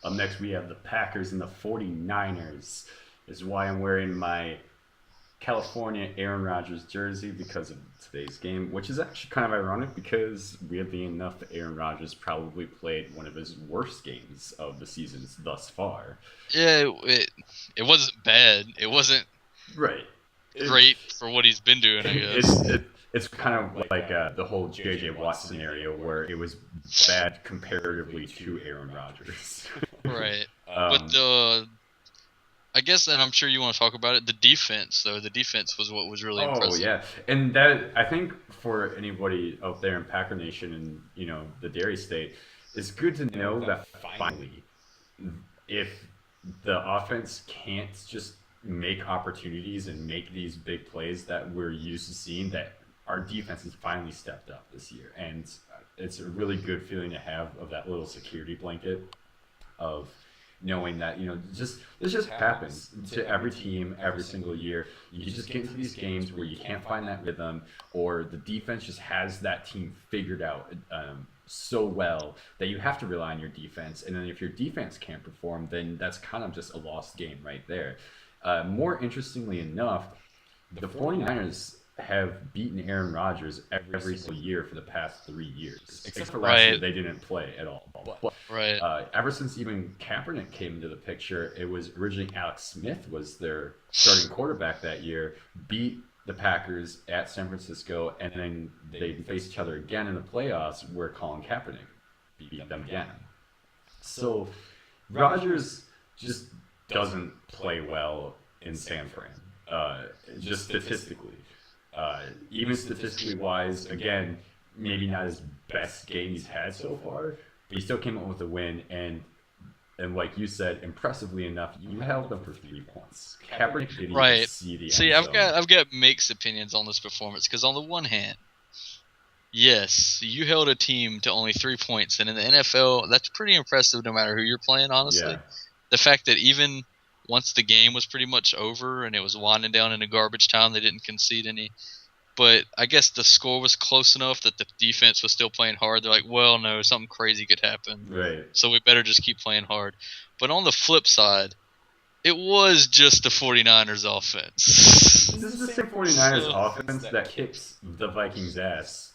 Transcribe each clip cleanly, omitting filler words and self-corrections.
Up next, we have the Packers and the 49ers. Is why I'm wearing my California Aaron Rodgers jersey because of today's game, which is actually kind of ironic because, weirdly enough, Aaron Rodgers probably played one of his worst games of the seasons thus far. Yeah, it wasn't bad. It wasn't Right. great for what he's been doing, I It's guess. it's kind of like the whole J.J. Watt scenario where it was bad comparatively to Aaron Rodgers. Right. But um, I guess, and I'm sure you want to talk about it, the defense, though. The defense was what was really oh impressive. yeah, and that I think for anybody out there in Packer Nation and the Dairy State, it's good to know that finally, if the offense can't just make opportunities and make these big plays that we're used to seeing, that our defense has finally stepped up this year, and it's a really good feeling to have of that little security blanket of knowing that just this just happens to every team every single year. You just get into these games where you can't find that rhythm, or the defense just has that team figured out so well that you have to rely on your defense, and then if your defense can't perform, then that's kind of just a lost game right there. More interestingly enough, the 49ers have beaten Aaron Rodgers every single year for the past 3 years. Except for last year, Right. they didn't play at all. But Right. ever since even Kaepernick came into the picture, it was originally Alex Smith was their starting quarterback that year, beat the Packers at San Francisco, and then they faced each other again in the playoffs where Colin Kaepernick beat them again. So Rodgers just doesn't play well in San Fran, just statistically. Even statistically wise, again, maybe not his best game he's had so far, but he still came up with a win. And like you said, impressively enough, you held them for 3 points. Kaepernick didn't even Right. see the See, end zone. I've got mixed opinions on this performance because on the one hand, yes, you held a team to only 3 points, and in the NFL, that's pretty impressive no matter who you're playing, honestly. Yeah, The fact that even once the game was pretty much over and it was winding down into garbage time, they didn't concede any. But I guess the score was close enough that the defense was still playing hard. They're like, well, no, something crazy could happen, right. so we better just keep playing hard. But on the flip side, it was just the 49ers offense. This is the same 49ers offense that kicks the Vikings' ass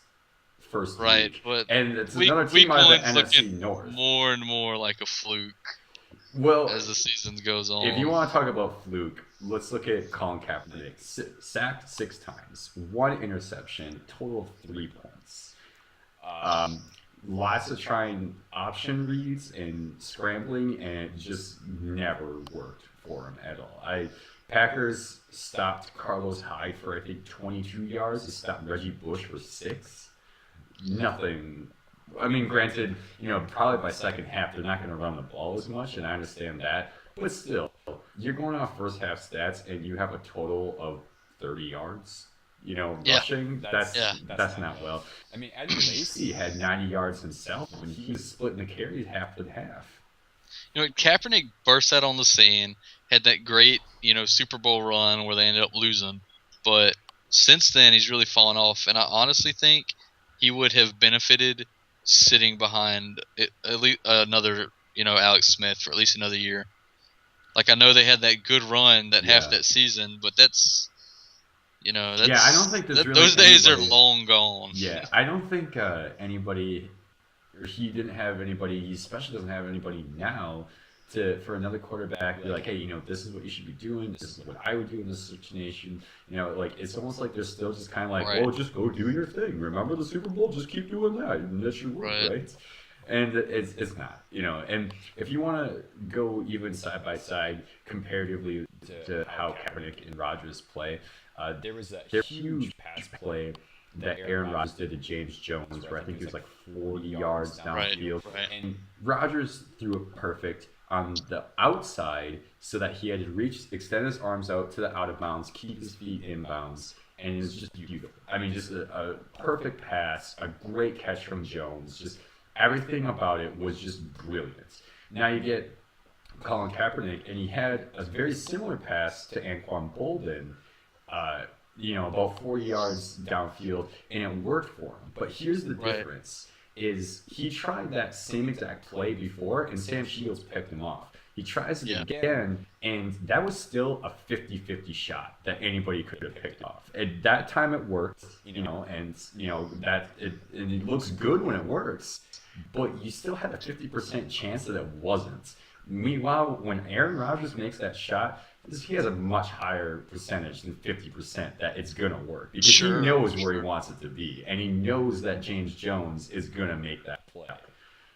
first Right, week. but And it's week another team week out of the one's NFC looking North. more and more like a fluke Well, as the season goes if you on. want to talk about fluke, let's look at Colin Kaepernick. Sacked 6 times, 1 interception, total of 3 points. Um, Lots of trying option reads and scrambling, and it just never worked for him at all. Packers stopped Carlos Hyde for I think 22 yards. They stopped Reggie Bush for 6. Nothing. I mean, granted, probably by second half they're not going to run the ball as much, and I understand that. But still, you're going off first half stats, and you have a total of 30 yards. Yeah, Rushing. yeah. That's not well. I mean, Eddie Lacy had 90 yards himself, and he was splitting the carries half and half. Kaepernick burst out on the scene, had that great, Super Bowl run where they ended up losing. But since then, he's really fallen off, and I honestly think he would have benefited sitting behind at least another, Alex Smith for at least another year. Like, I know they had that good run that half Yeah. that season, but that's Yeah, I don't think there's really those days are anybody. long gone. Yeah, I don't think anybody, or he didn't have anybody. He especially doesn't have anybody now for another quarterback to be like, hey, this is what you should be doing. This is what I would do in this situation. Like it's almost like they're still just kind of like, Right. oh, just go do your thing. Remember the Super Bowl? Just keep doing that, and that should work, Right. right? And it's not, And if you want to go even side by side comparatively to how Kaepernick and Rodgers play, there was a huge pass play that Aaron Rodgers did to James Jones, where I think he was like 40 yards Right. downfield, Right. and Rodgers threw it perfect on the outside, so that he had to extend his arms out to the out of bounds, keep his feet inbounds, and it was just beautiful. I mean, just a perfect pass, a great catch from Jones. Just everything about it was just brilliant. Now you get Colin Kaepernick, and he had a very similar pass to Anquan Bolden, about 40 yards downfield, and it worked for him. But here's the Right. difference. is he tried that same exact play before, and Sam Shields picked him off. He tries it Yeah. again, and that was still a 50-50 shot that anybody could have picked off. At that time, it worked, and and it looks good when it works, but you still had a 50% chance that it wasn't. Meanwhile, when Aaron Rodgers makes that shot, he has a much higher percentage than 50% that it's going to work because he knows where he wants it to be, and he knows that James Jones is going to make that play.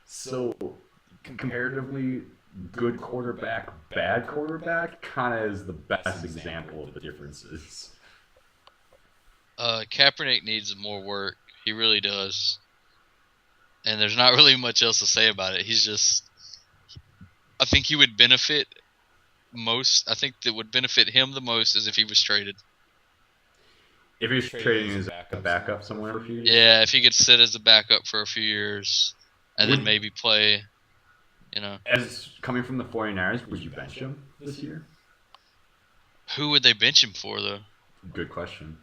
So, comparatively, good quarterback, bad quarterback kind of is the best example of the differences. Kaepernick needs more work. He really does. And there's not really much else to say about it. He's just. I think he would benefit most. I think that would benefit him the most is if he was traded. If he was trading as a backup somewhere for a few years? Yeah, if he could sit as a backup for a few years and then maybe play, As coming from the 49ers, would you bench him this year? Who would they bench him for, though? Good question.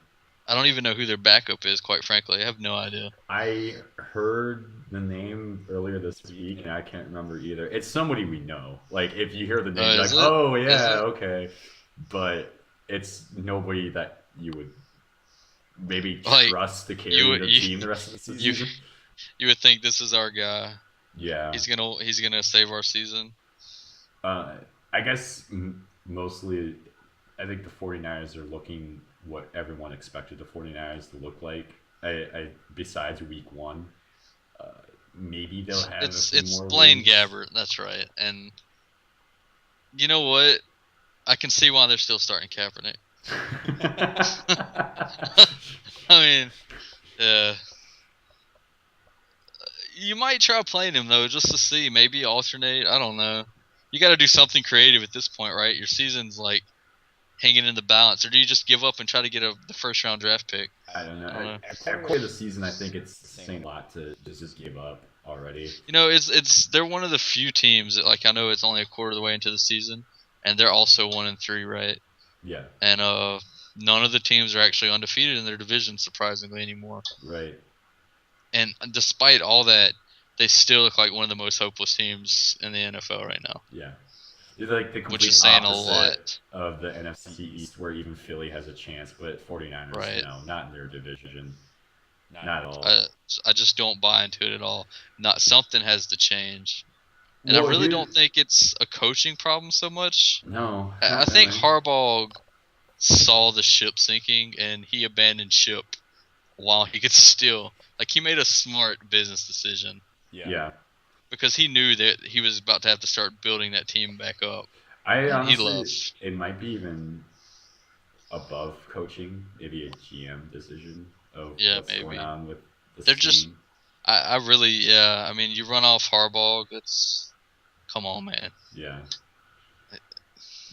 I don't even know who their backup is, quite frankly. I have no idea. I heard the name earlier this week, and I can't remember either. It's somebody we know. Like, if you hear the name, you're like, oh, yeah, okay. But it's nobody that you would maybe trust to carry your team the rest of the season. You would think this is our guy. Yeah. He's gonna save our season. I guess mostly, I think the 49ers are looking what everyone expected the 49ers to look like. Besides week 1, maybe they'll have it's more Blaine wins. Gabbert, that's right. And you know what? I can see why they're still starting Kaepernick. I mean, you might try playing him though, just to see, maybe alternate. I don't know. You got to do something creative at this point, right? Your season's like hanging in the balance, or do you just give up and try to get the first round draft pick? I don't know. After the season, I think it's saying a lot to just give up already. They're one of the few teams that, like, I know it's only a quarter of the way into the season, and they're also 1-3, right? Yeah. And none of the teams are actually undefeated in their division, surprisingly, anymore. Right. And despite all that, they still look like one of the most hopeless teams in the NFL right now. Yeah. It's like the complete which is saying opposite a lot of the NFC East, where even Philly has a chance, but 49ers, right. Not in their division. Not at all. I just don't buy into it at all. Something has to change. And I really don't think it's a coaching problem so much. No. I think Harbaugh saw the ship sinking, and he abandoned ship while he could still. Like, he made a smart business decision. Yeah. Because he knew that he was about to have to start building that team back up. It might be even above coaching, maybe a GM decision of what's going on with the team. I mean, you run off Harbaugh, come on, man. Yeah.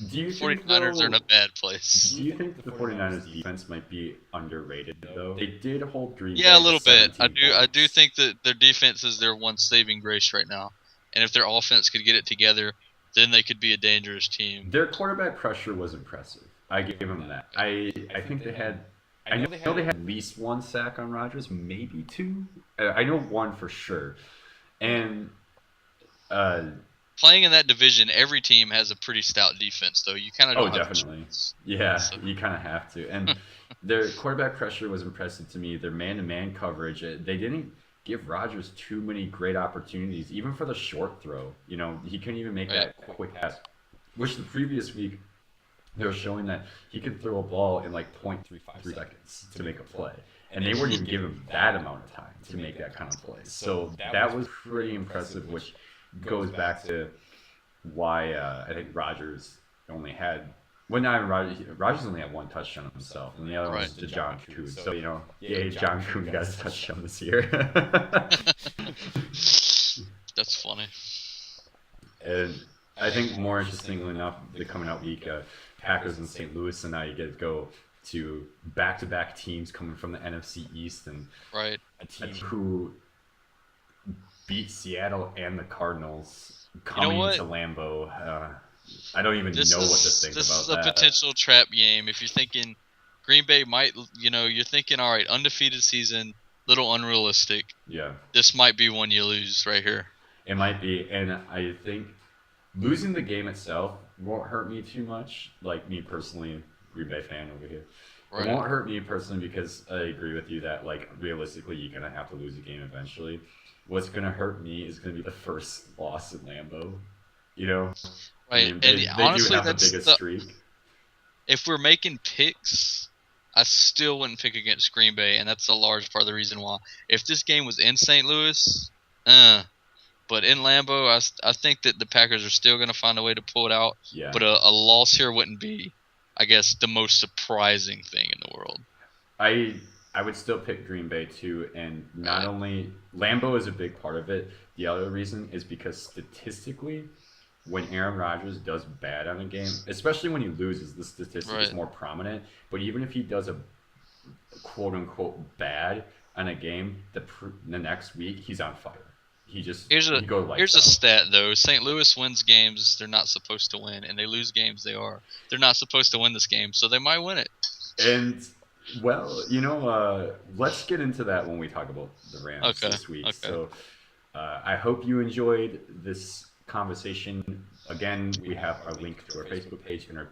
Do you 49ers are in a bad place. Do you think the 49ers defense might be underrated, though? They did hold Green Bay. Yeah, a little bit. I do think that their defense is their one saving grace right now. And if their offense could get it together, then they could be a dangerous team. Their quarterback pressure was impressive. I give them that. I think they had. I know they had at least 1 sack on Rodgers, maybe 2. I know 1 for sure. And playing in that division, every team has a pretty stout defense, though. You kind of don't have definitely. Yeah, so. You kind of have to. And their quarterback pressure was impressive to me. Their man-to-man coverage, they didn't give Rodgers too many great opportunities, even for the short throw. He couldn't even make that quick pass, which the previous week they were showing that he could throw a ball in like 0.35 seconds to make a play. And they wouldn't even give him that amount of time to make that kind of play. So that was pretty impressive, which goes back to why I think Rodgers only had Rodgers only had 1 touchdown himself, and the other one was to John Kuhn. So John Kuhn got a touchdown this year. That's funny. And I think more interestingly enough, the coming out week, Packers and St. Louis, and now you get to go to back-to-back teams coming from the NFC East, and a team who beat Seattle and the Cardinals coming to Lambeau. I don't even know what to think about that. This is a potential trap game. If you're thinking Green Bay might, you're thinking, all right, undefeated season, little unrealistic. Yeah, This might be one you lose right here. it might be, and I think losing the game itself won't hurt me too much. Like me personally, Green Bay fan over here. It Right. won't hurt me personally because I agree with you that like realistically you're gonna have to lose a game eventually. What's gonna hurt me is gonna be the first loss in Lambeau. You know, I Right. mean And they do honestly, have the that's biggest the streak. if we're making picks, I still wouldn't pick against Green Bay, and that's a large part of the reason why. If this game was in St. Louis, but in Lambeau, I think that the Packers are still going to find a way to pull it out. Yeah, But a loss here wouldn't be, I guess, the most surprising thing in the world. I I would still pick Green Bay too, and not Right. only Lambeau is a big part of it. The other reason is because statistically, when Aaron Rodgers does bad on a game, especially when he loses, the statistic is Right. more prominent. But even if he does a quote unquote bad on a game, the next week he's on fire. Here's a He goes here's lights a out. stat though. St. Louis wins games they're not supposed to win, and they lose games they're not supposed to win this game, so they might win it. And well, let's get into that when we talk about the Rams Okay. this week. Okay. So I hope you enjoyed this conversation. Again, we have our link to our Facebook page and our